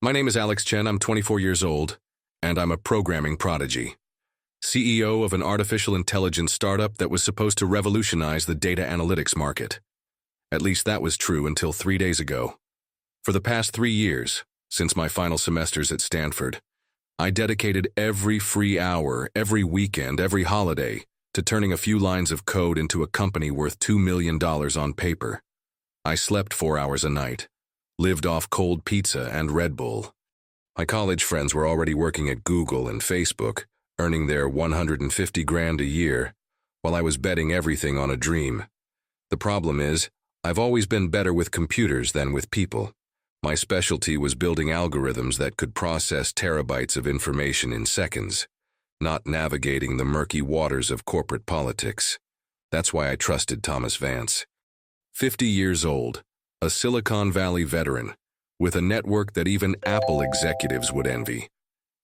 My name is Alex Chen, I'm 24 years old, and I'm a programming prodigy. CEO of an artificial intelligence startup that was supposed to revolutionize the data analytics market. At least that was true until 3 days ago. For the past 3 years, since my final semesters at Stanford, I dedicated every free hour, every weekend, every holiday to turning a few lines of code into a company worth $2 million on paper. I slept 4 hours a night, lived off cold pizza and Red Bull. My college friends were already working at Google and Facebook, earning their 150 grand a year, while I was betting everything on a dream. The problem is, I've always been better with computers than with people. My specialty was building algorithms that could process terabytes of information in seconds, not navigating the murky waters of corporate politics. That's why I trusted Thomas Vance. 50 years old, a Silicon Valley veteran, with a network that even Apple executives would envy.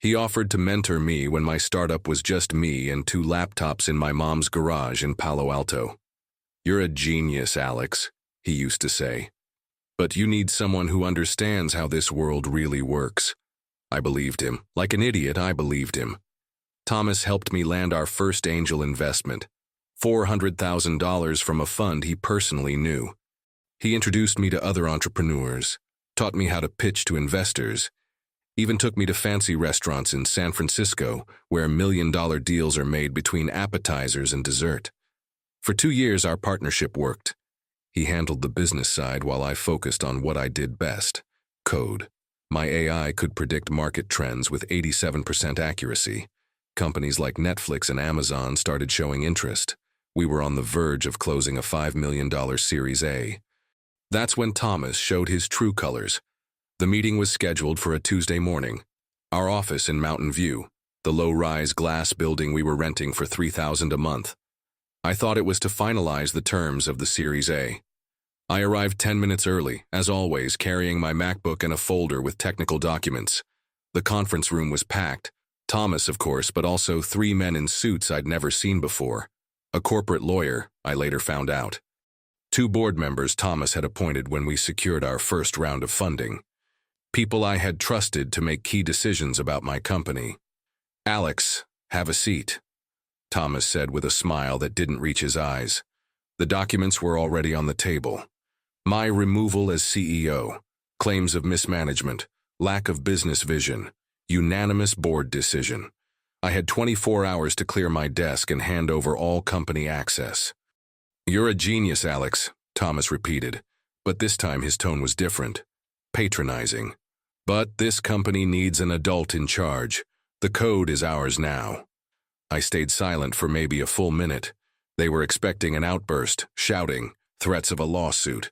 He offered to mentor me when my startup was just me and 2 laptops in my mom's garage in Palo Alto. "You're a genius, Alex," he used to say. "But you need someone who understands how this world really works." I believed him. Like an idiot, I believed him. Thomas helped me land our first angel investment, $400,000 from a fund he personally knew. He introduced me to other entrepreneurs, taught me how to pitch to investors, even took me to fancy restaurants in San Francisco where $1 million deals are made between appetizers and dessert. For 2 years, our partnership worked. He handled the business side while I focused on what I did best, code. My AI could predict market trends with 87% accuracy. Companies like Netflix and Amazon started showing interest. We were on the verge of closing a $5 million Series A. That's when Thomas showed his true colors. The meeting was scheduled for a Tuesday morning. Our office in Mountain View, the low-rise glass building we were renting for $3,000 a month. I thought it was to finalize the terms of the Series A. I arrived 10 minutes early, as always, carrying my MacBook and a folder with technical documents. The conference room was packed. Thomas, of course, but also 3 men in suits I'd never seen before. A corporate lawyer, I later found out. 2 board members Thomas had appointed when we secured our first round of funding. People I had trusted to make key decisions about my company. "Alex, have a seat," Thomas said with a smile that didn't reach his eyes. The documents were already on the table. My removal as CEO, claims of mismanagement, lack of business vision, unanimous board decision. I had 24 hours to clear my desk and hand over all company access. "You're a genius, Alex," Thomas repeated, but this time his tone was different, patronizing. "But this company needs an adult in charge. The code is ours now." I stayed silent for maybe a full minute. They were expecting an outburst, shouting, threats of a lawsuit.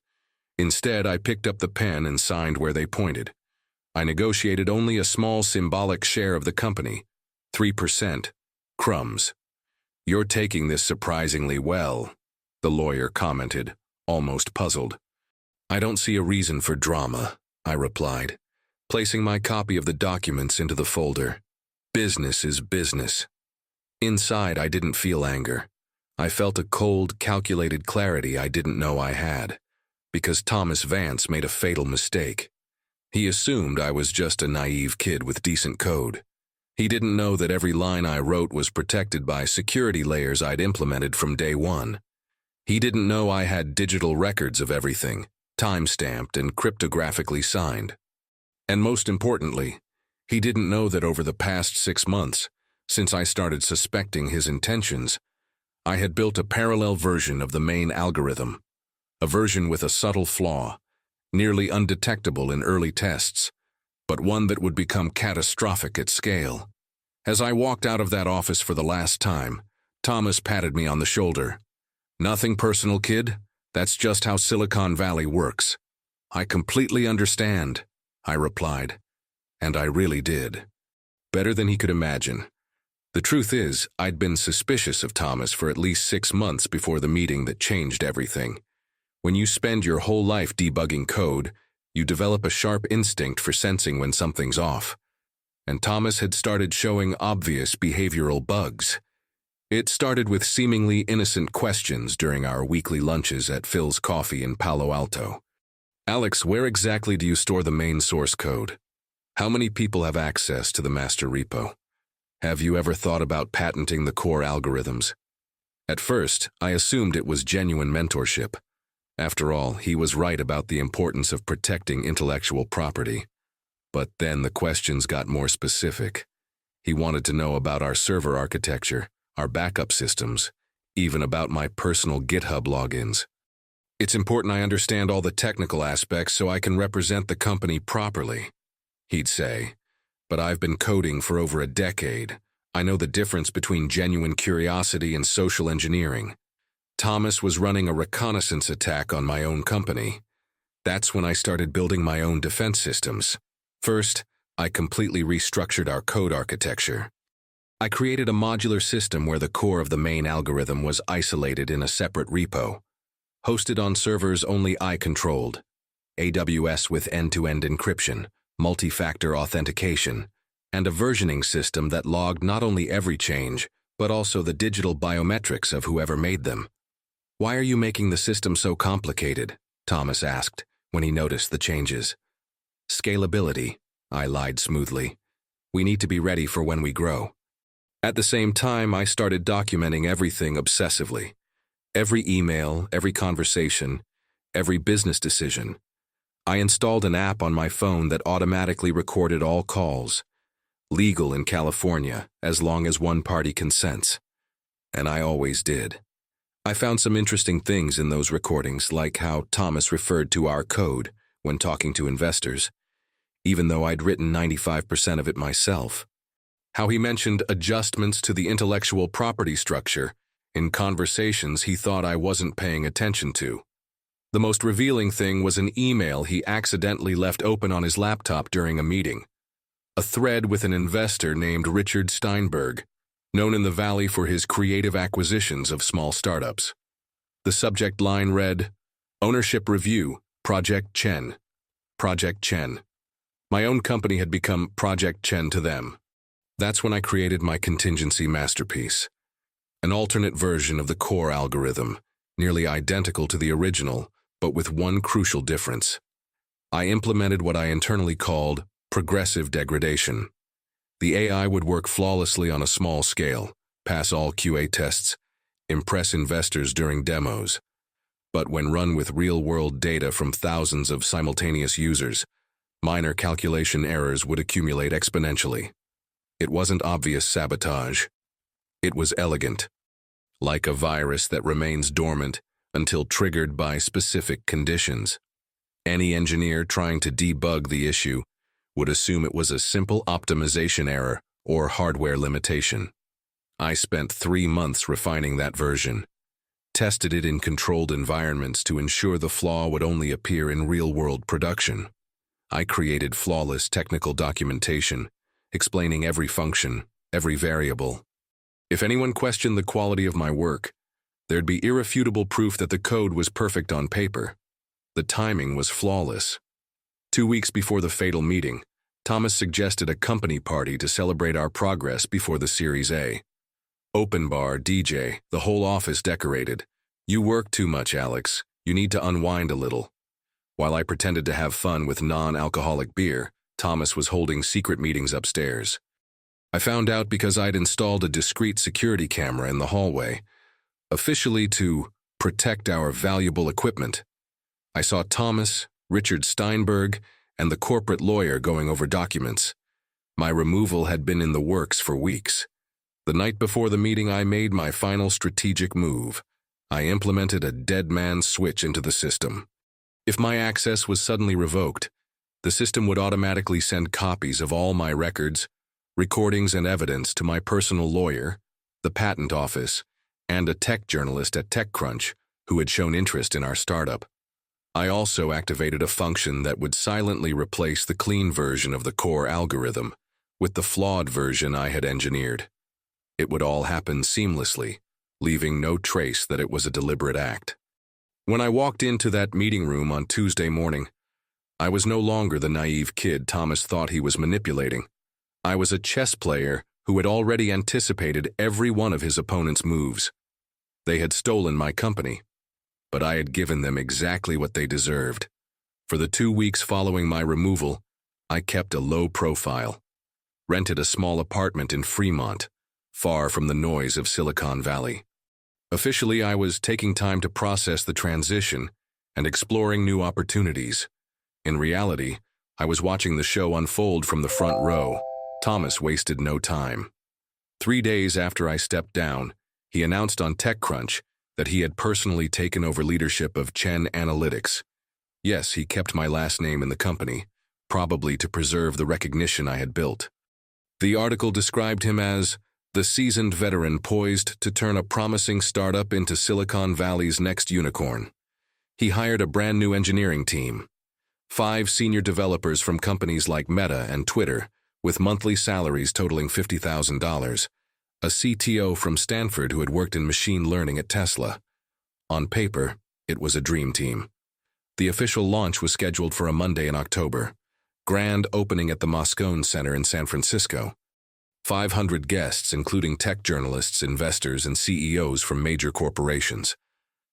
Instead, I picked up the pen and signed where they pointed. I negotiated only a small symbolic share of the company, 3%, crumbs. "You're taking this surprisingly well," the lawyer commented, almost puzzled. "I don't see a reason for drama," I replied, placing my copy of the documents into the folder. Business is business. Inside, I didn't feel anger. I felt a cold, calculated clarity I didn't know I had, because Thomas Vance made a fatal mistake. He assumed I was just a naive kid with decent code. He didn't know that every line I wrote was protected by security layers I'd implemented from day one. He didn't know I had digital records of everything, time-stamped and cryptographically signed. And most importantly, he didn't know that over the past 6 months, since I started suspecting his intentions, I had built a parallel version of the main algorithm, a version with a subtle flaw, nearly undetectable in early tests, but one that would become catastrophic at scale. As I walked out of that office for the last time, Thomas patted me on the shoulder. "Nothing personal, kid. That's just how Silicon Valley works." "I completely understand," I replied. And I really did. Better than he could imagine. The truth is, I'd been suspicious of Thomas for at least 6 months before the meeting that changed everything. When you spend your whole life debugging code, you develop a sharp instinct for sensing when something's off. And Thomas had started showing obvious behavioral bugs. It started with seemingly innocent questions during our weekly lunches at Phil's Coffee in Palo Alto. "Alex, where exactly do you store the main source code? How many people have access to the master repo? Have you ever thought about patenting the core algorithms? At first, I assumed it was genuine mentorship. After all, he was right about the importance of protecting intellectual property. But then the questions got more specific. He wanted to know about our server architecture, our backup systems, even about my personal GitHub logins. It's important I understand all the technical aspects so I can represent the company properly, he'd say. But I've been coding for over a decade. I know the difference between genuine curiosity and social engineering. Thomas was running a reconnaissance attack on my own company. That's when I started building my own defense systems. First, I completely restructured our code architecture. I created a modular system where the core of the main algorithm was isolated in a separate repo, hosted on servers only I controlled, AWS with end-to-end encryption, multi-factor authentication, and a versioning system that logged not only every change, but also the digital biometrics of whoever made them. "Why are you making the system so complicated?" Thomas asked when he noticed the changes. "Scalability," I lied smoothly. "We need to be ready for when we grow." At the same time, I started documenting everything obsessively. Every email, every conversation, every business decision. I installed an app on my phone that automatically recorded all calls. Legal in California, as long as one party consents. And I always did. I found some interesting things in those recordings, like how Thomas referred to our code when talking to investors, even though I'd written 95% of it myself. How he mentioned adjustments to the intellectual property structure in conversations he thought I wasn't paying attention to. The most revealing thing was an email he accidentally left open on his laptop during a meeting. A thread with an investor named Richard Steinberg, known in the Valley for his creative acquisitions of small startups. The subject line read, "Ownership Review, Project Chen." Project Chen. My own company had become Project Chen to them. That's when I created my contingency masterpiece. An alternate version of the core algorithm, nearly identical to the original, but with one crucial difference. I implemented what I internally called progressive degradation. The AI would work flawlessly on a small scale, pass all QA tests, impress investors during demos. But when run with real-world data from thousands of simultaneous users, minor calculation errors would accumulate exponentially. It wasn't obvious sabotage. It was elegant, like a virus that remains dormant until triggered by specific conditions. Any engineer trying to debug the issue would assume it was a simple optimization error or hardware limitation. I spent 3 months refining that version, tested it in controlled environments to ensure the flaw would only appear in real-world production. I created flawless technical documentation, explaining every function, every variable. If anyone questioned the quality of my work, there'd be irrefutable proof that the code was perfect on paper. The timing was flawless. 2 weeks before the fatal meeting, Thomas suggested a company party to celebrate our progress before the Series A. Open bar, DJ, the whole office decorated. "You work too much, Alex. You need to unwind a little." While I pretended to have fun with non-alcoholic beer, Thomas was holding secret meetings upstairs. I found out because I'd installed a discreet security camera in the hallway, officially to protect our valuable equipment. I saw Thomas, Richard Steinberg, and the corporate lawyer going over documents. My removal had been in the works for weeks. The night before the meeting, I made my final strategic move. I implemented a dead man switch into the system. If my access was suddenly revoked, the system would automatically send copies of all my records, recordings, and evidence to my personal lawyer, the patent office, and a tech journalist at TechCrunch who had shown interest in our startup. I also activated a function that would silently replace the clean version of the core algorithm with the flawed version I had engineered. It would all happen seamlessly, leaving no trace that it was a deliberate act. When I walked into that meeting room on Tuesday morning, I was no longer the naive kid Thomas thought he was manipulating. I was a chess player who had already anticipated every one of his opponent's moves. They had stolen my company, but I had given them exactly what they deserved. For the 2 weeks following my removal, I kept a low profile, rented a small apartment in Fremont, far from the noise of Silicon Valley. Officially, I was taking time to process the transition and exploring new opportunities. In reality, I was watching the show unfold from the front row. Thomas wasted no time. 3 days after I stepped down, he announced on TechCrunch that he had personally taken over leadership of Chen Analytics. Yes, he kept my last name in the company, probably to preserve the recognition I had built. The article described him as the seasoned veteran poised to turn a promising startup into Silicon Valley's next unicorn. He hired a brand new engineering team, 5 senior developers from companies like Meta and Twitter, with monthly salaries totaling $50,000, a CTO from Stanford who had worked in machine learning at Tesla. On paper, it was a dream team. The official launch was scheduled for a Monday in October, grand opening at the Moscone Center in San Francisco. 500 guests, including tech journalists, investors, and CEOs from major corporations.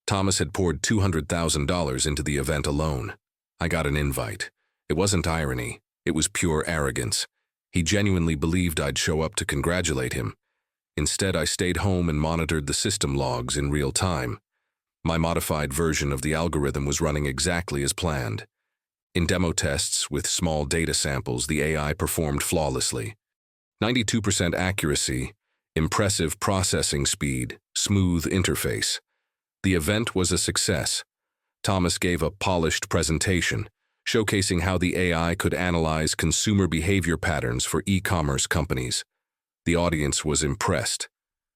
Thomas had poured $200,000 into the event alone. I got an invite. It wasn't irony. It was pure arrogance. He genuinely believed I'd show up to congratulate him. Instead, I stayed home and monitored the system logs in real time. My modified version of the algorithm was running exactly as planned. In demo tests with small data samples, the AI performed flawlessly. 92% accuracy, impressive processing speed, smooth interface. The event was a success. Thomas gave a polished presentation, showcasing how the AI could analyze consumer behavior patterns for e-commerce companies. The audience was impressed.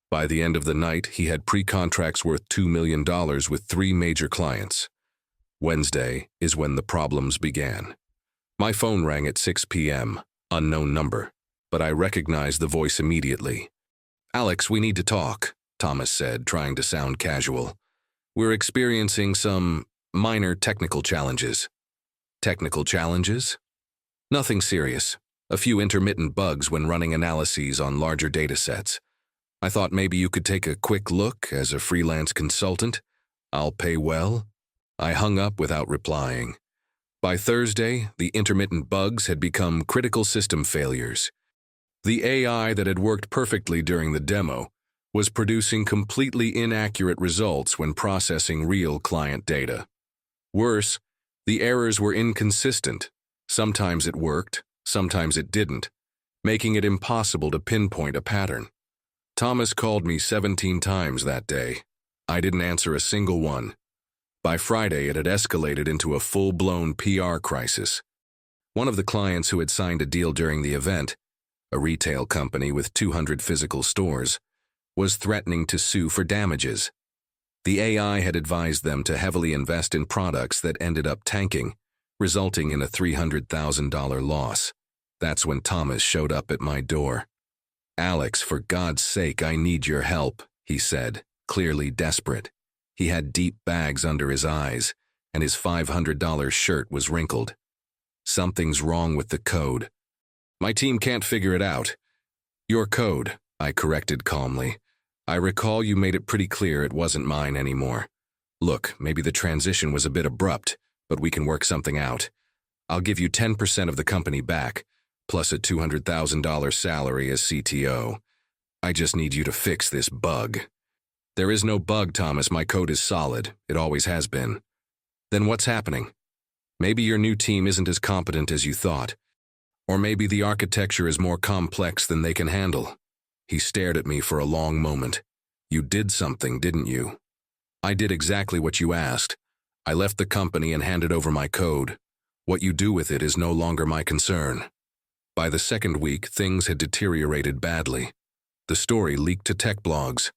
By the end of the night, he had pre-contracts worth $2 million with 3 major clients. Wednesday is when the problems began. My phone rang at 6 p.m., unknown number, but I recognized the voice immediately. "Alex, we need to talk," Thomas said, trying to sound casual. "We're experiencing some minor technical challenges." "Technical challenges?" "Nothing serious. A few intermittent bugs when running analyses on larger data sets. I thought maybe you could take a quick look as a freelance consultant. I'll pay well." I hung up without replying. By Thursday, the intermittent bugs had become critical system failures. The AI that had worked perfectly during the demo was producing completely inaccurate results when processing real client data. Worse, the errors were inconsistent. Sometimes it worked, sometimes it didn't, making it impossible to pinpoint a pattern. Thomas called me 17 times that day. I didn't answer a single one. By Friday, it had escalated into a full-blown PR crisis. One of the clients who had signed a deal during the event, a retail company with 200 physical stores, was threatening to sue for damages. The AI had advised them to heavily invest in products that ended up tanking, resulting in a $300,000 loss. That's when Thomas showed up at my door. "Alex, for God's sake, I need your help," he said, clearly desperate. He had deep bags under his eyes, and his $500 shirt was wrinkled. "Something's wrong with the code." "My team can't figure it out." "Your code," I corrected calmly. "I recall you made it pretty clear it wasn't mine anymore. Look, maybe the transition was a bit abrupt, but we can work something out. I'll give you 10% of the company back, plus a $200,000 salary as CTO. I just need you to fix this bug." "There is no bug, Thomas. My code is solid. It always has been." "Then what's happening? Maybe your new team isn't as competent as you thought. Or maybe the architecture is more complex than they can handle." He stared at me for a long moment. "You did something, didn't you?" "I did exactly what you asked. I left the company and handed over my code. What you do with it is no longer my concern." By the second week, things had deteriorated badly. The story leaked to tech blogs.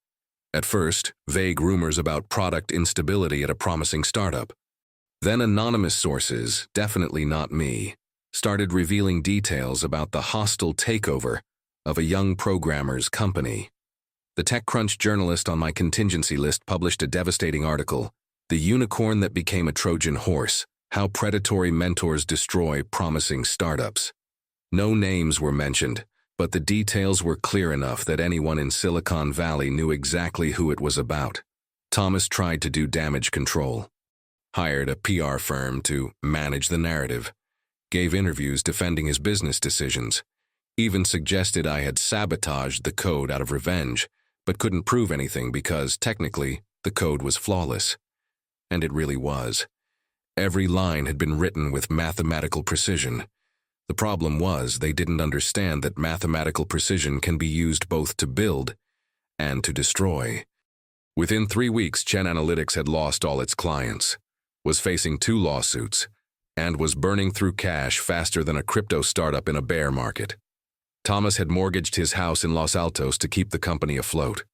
At first, vague rumors about product instability at a promising startup. Then anonymous sources, definitely not me, started revealing details about the hostile takeover of a young programmer's company. The TechCrunch journalist on my contingency list published a devastating article, "The Unicorn That Became a Trojan Horse: How Predatory Mentors Destroy Promising Startups." No names were mentioned, but the details were clear enough that anyone in Silicon Valley knew exactly who it was about. Thomas tried to do damage control. Hired a PR firm to manage the narrative. gave interviews defending his business decisions, even suggested I had sabotaged the code out of revenge, but couldn't prove anything because, technically, the code was flawless. And it really was. Every line had been written with mathematical precision. The problem was they didn't understand that mathematical precision can be used both to build and to destroy. Within 3 weeks, Chen Analytics had lost all its clients, was facing 2 lawsuits, and was burning through cash faster than a crypto startup in a bear market. Thomas had mortgaged his house in Los Altos to keep the company afloat.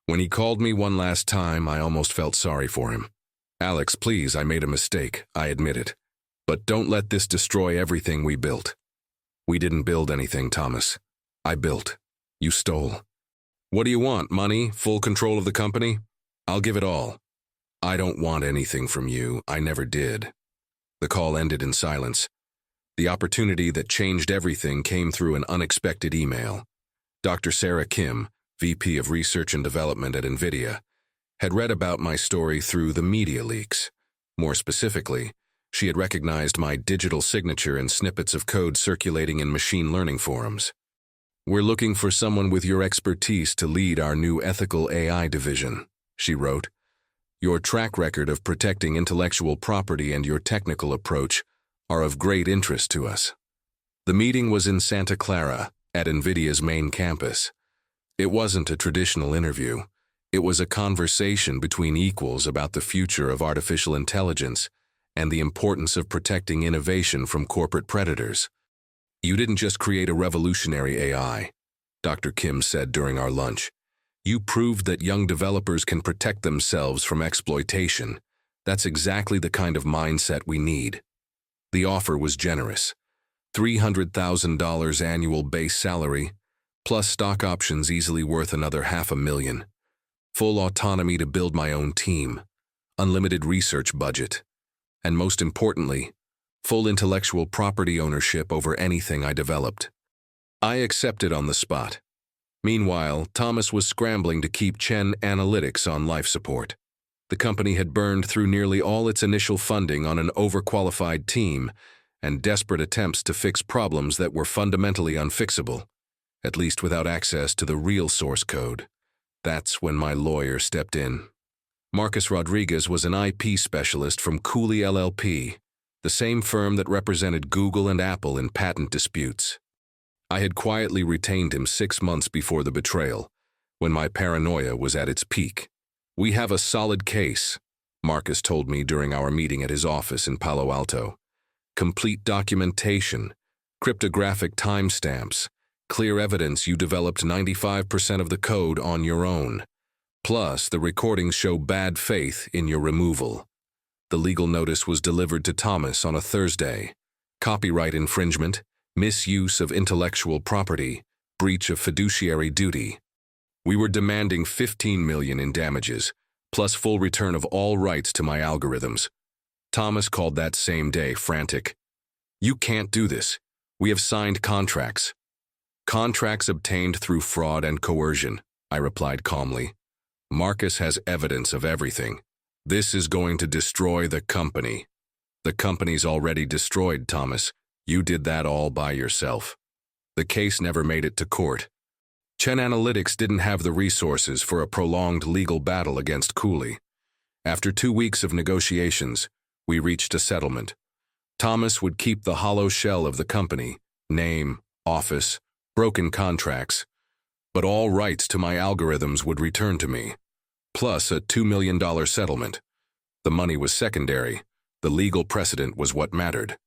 When he called me one last time, I almost felt sorry for him. "Alex, please, I made a mistake, I admit it. But don't let this destroy everything we built." "We didn't build anything, Thomas. I built. You stole." "What do you want, money? Full control of the company?" "I'll give it all." "I don't want anything from you. I never did." The call ended in silence. The opportunity that changed everything came through an unexpected email. Dr. Sarah Kim, VP of Research and Development at NVIDIA, had read about my story through the media leaks. More specifically, she had recognized my digital signature in snippets of code circulating in machine learning forums. "We're looking for someone with your expertise to lead our new ethical AI division," she wrote. "Your track record of protecting intellectual property and your technical approach are of great interest to us." The meeting was in Santa Clara, at NVIDIA's main campus. It wasn't a traditional interview. It was a conversation between equals about the future of artificial intelligence and the importance of protecting innovation from corporate predators. "You didn't just create a revolutionary AI," Dr. Kim said during our lunch. "You proved that young developers can protect themselves from exploitation. That's exactly the kind of mindset we need." The offer was generous. $300,000 annual base salary, plus stock options easily worth another $500,000. Full autonomy to build my own team, unlimited research budget, and most importantly, full intellectual property ownership over anything I developed. I accepted on the spot. Meanwhile, Thomas was scrambling to keep Chen Analytics on life support. The company had burned through nearly all its initial funding on an overqualified team and desperate attempts to fix problems that were fundamentally unfixable, at least without access to the real source code. That's when my lawyer stepped in. Marcus Rodriguez was an IP specialist from Cooley LLP, the same firm that represented Google and Apple in patent disputes. I had quietly retained him 6 months before the betrayal, when my paranoia was at its peak. "We have a solid case," Marcus told me during our meeting at his office in Palo Alto. "Complete documentation, cryptographic timestamps, clear evidence you developed 95% of the code on your own. Plus, the recordings show bad faith in your removal." The legal notice was delivered to Thomas on a Thursday. Copyright infringement, misuse of intellectual property, breach of fiduciary duty. We were demanding $15 million in damages, plus full return of all rights to my algorithms. Thomas called that same day frantic. "You can't do this. We have signed contracts." "Contracts obtained through fraud and coercion," I replied calmly. "Marcus has evidence of everything. This is going to destroy the company." "The company's already destroyed, Thomas. You did that all by yourself." The case never made it to court. Chen Analytics didn't have the resources for a prolonged legal battle against Cooley. After 2 weeks of negotiations, we reached a settlement. Thomas would keep the hollow shell of the company, name, office, broken contracts, but all rights to my algorithms would return to me, plus a $2 million settlement. The money was secondary. The legal precedent was what mattered.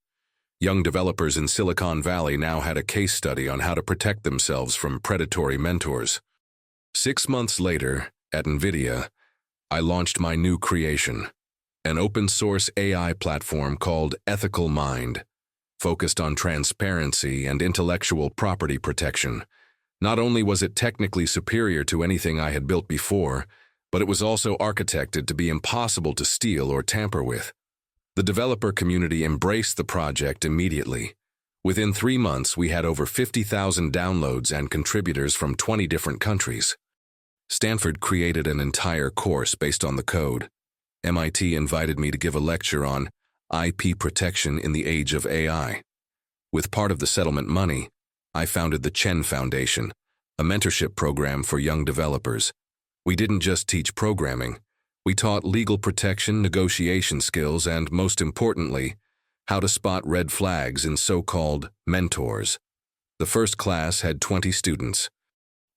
Young developers in Silicon Valley now had a case study on how to protect themselves from predatory mentors. 6 months later, at NVIDIA, I launched my new creation, an open-source AI platform called Ethical Mind, focused on transparency and intellectual property protection. Not only was it technically superior to anything I had built before, but it was also architected to be impossible to steal or tamper with. The developer community embraced the project immediately. Within 3 months, we had over 50,000 downloads and contributors from 20 different countries. Stanford created an entire course based on the code. MIT invited me to give a lecture on IP protection in the age of AI. With part of the settlement money, I founded the Chen Foundation, a mentorship program for young developers. We didn't just teach programming. We taught legal protection, negotiation skills, and, most importantly, how to spot red flags in so-called mentors. The first class had 20 students.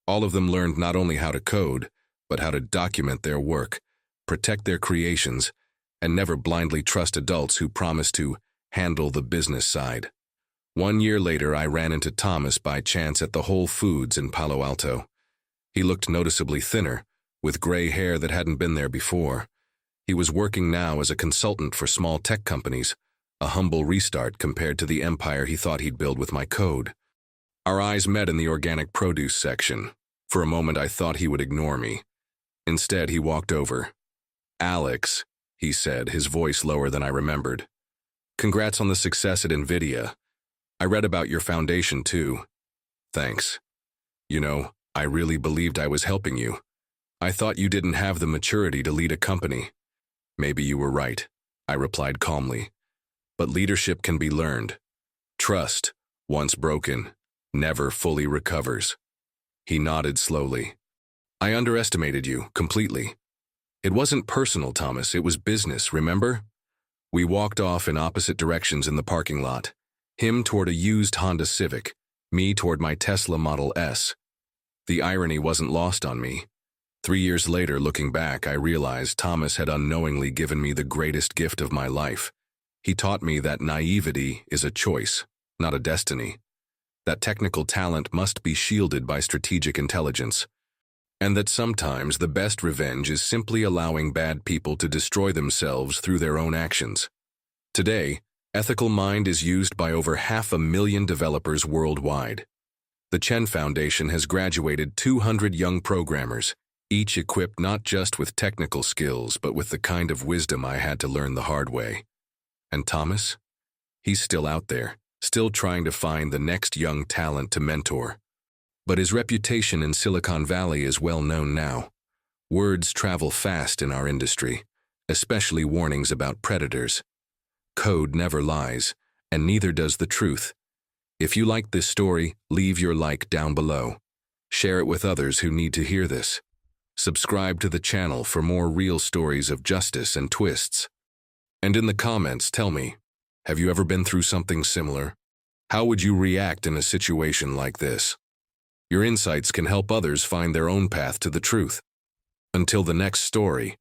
All of them learned not only how to code, but how to document their work, protect their creations, and never blindly trust adults who promise to handle the business side. 1 year later, I ran into Thomas by chance at the Whole Foods in Palo Alto. He looked noticeably thinner, with gray hair that hadn't been there before. He was working now as a consultant for small tech companies, a humble restart compared to the empire he thought he'd build with my code. Our eyes met in the organic produce section. For a moment, I thought he would ignore me. Instead, he walked over. "Alex," he said, his voice lower than I remembered. "Congrats on the success at NVIDIA. I read about your foundation, too." "Thanks. You know, I really believed I was helping you. I thought you didn't have the maturity to lead a company." "Maybe you were right," I replied calmly. "But leadership can be learned. Trust, once broken, never fully recovers." He nodded slowly. "I underestimated you, completely. It wasn't personal, Thomas, it was business, remember?" We walked off in opposite directions in the parking lot. Him toward a used Honda Civic, me toward my Tesla Model S. The irony wasn't lost on me. 3 years later, looking back, I realized Thomas had unknowingly given me the greatest gift of my life. He taught me that naivety is a choice, not a destiny. That technical talent must be shielded by strategic intelligence. And that sometimes the best revenge is simply allowing bad people to destroy themselves through their own actions. Today, Ethical Mind is used by over 500,000 developers worldwide. The Chen Foundation has graduated 200 young programmers, each equipped not just with technical skills, but with the kind of wisdom I had to learn the hard way. And Thomas? He's still out there, still trying to find the next young talent to mentor. But his reputation in Silicon Valley is well known now. Words travel fast in our industry, especially warnings about predators. Code never lies, and neither does the truth. If you liked this story, leave your like down below. Share it with others who need to hear this. Subscribe to the channel for more real stories of justice and twists. And in the comments, tell me, have you ever been through something similar? How would you react in a situation like this? Your insights can help others find their own path to the truth. Until the next story.